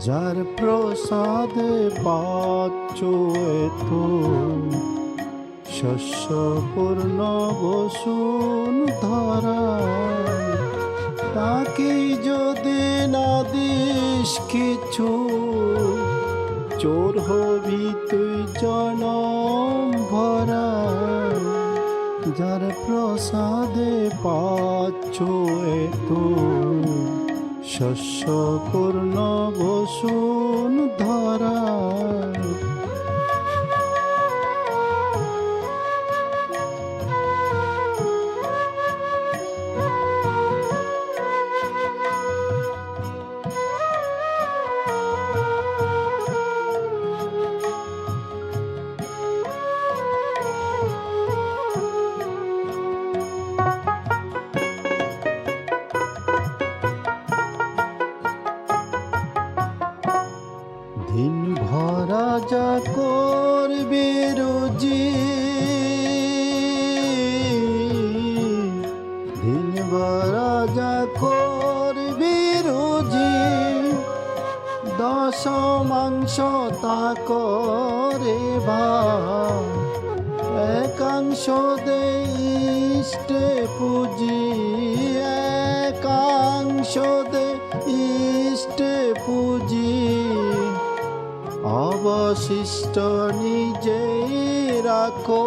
যার প্রসাদে পাচ্ছ এত শস্য পূর্ণ বসুন ধরা, তাকে যদি না দিস কিছু, চোর হবি তুই জনম ভরা। যার প্রসাদে পাচ্ছ এত শস্য পূর্ণ বসুন ধরা। দিন ভরা যা করবি রুজি, দিন ভরা যা করবি রুজি, দশমাংশ তা করে ভাগ, একাংশ দে ইষ্টে পুঁজি, একাংশ দে ইষ্টে পুঁজি, অবশিষ্ট নিজে রাখো।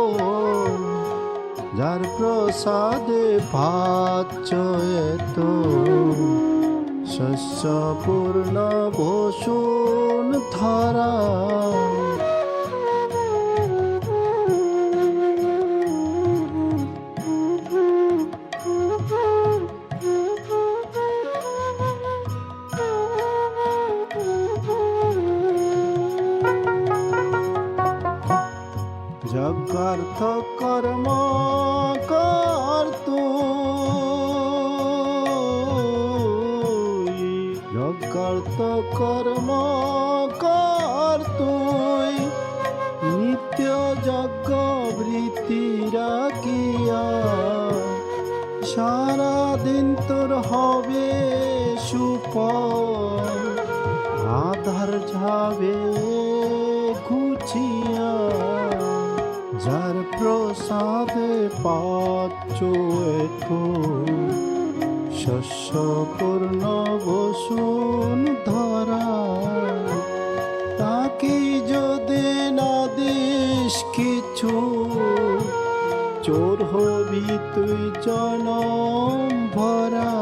যার প্রসাদে পাচ্ছ এত শস্য পূর্ণ বসুন ধরা। যজ্ঞার্থ কর্ম কর তুই, যজ্ঞার্থ কর্ম কর তুই, নিত্য যজ্ঞ বৃত্তি রাখিয়া, সারাদিন তোর হবে সুফল, আধার যাবে ঘুচিয়া। যার প্রসাদে পাচ্ছ এত শস্য পূর্ণ বসুন ধরা, তাকে যদি না দিস কিছু, চোর হবি তুই জনম ভরা।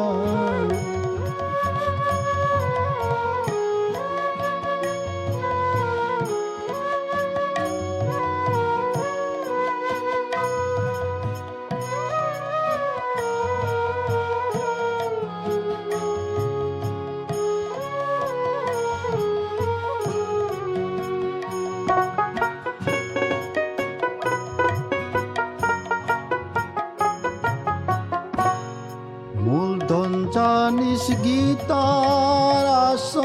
মূলধন জানিস গীতার আসন,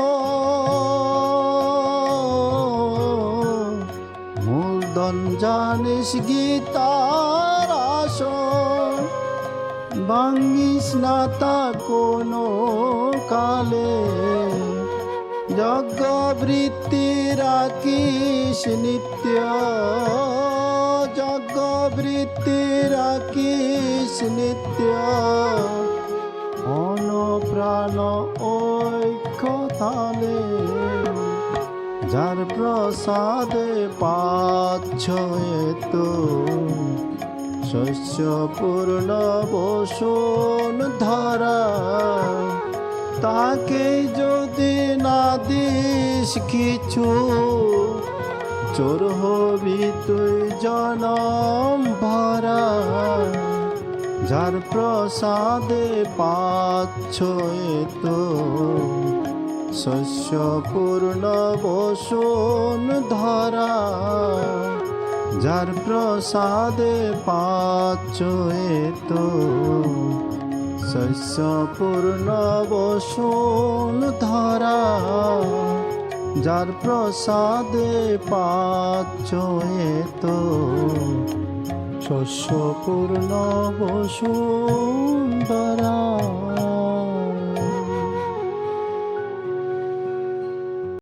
মূলধন জানিস গীতার আসন, ভাঙ্গিস না তা কোনো কালে, যজ্ঞ বৃত্তি রাখিস নিত্য, যজ্ঞ বৃত্তি রাখিস নিত্য, প্রাণ ঐক্য তালে। যার প্রসাদে পাচ্ছ এত শস্য পূর্ণ বসুন ধরা, তাকে যদি না দিস কিছু, চোর হবি তুই জনম ভরা। যার প্রসাদে পাচ্ছ এত শস্য পূর্ণ বসুন ধরা, যার প্রসাদে পাচ্ছ এত শস্য পূর্ণ বসুন ধরা, যার প্রসাদে পাচ্ছ এত শস্য পূর্ণ বসুন্ধরা।